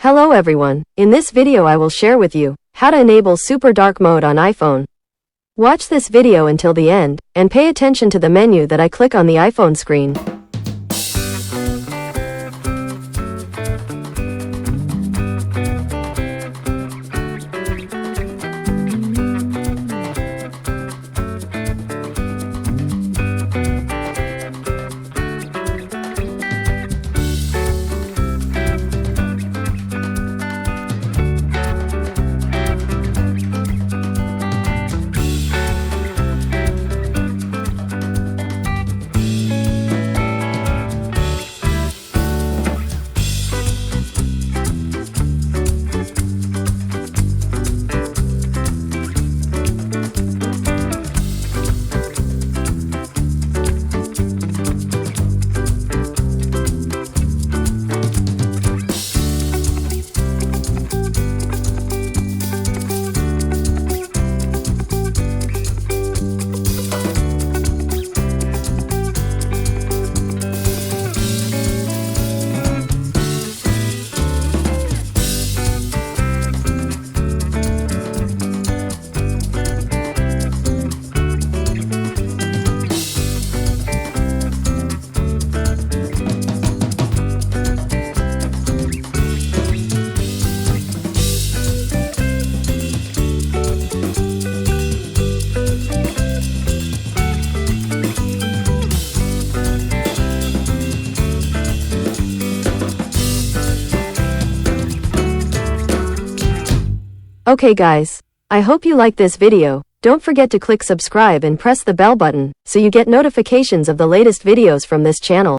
Hello everyone, in this video I will share with you how to enable super dark mode on iPhone. Watch this video until the end, and pay attention to the menu that I click on the iPhone screen. Okay guys, I hope you like this video. Don't forget to click subscribe and press the bell button, so you get notifications of the latest videos from this channel.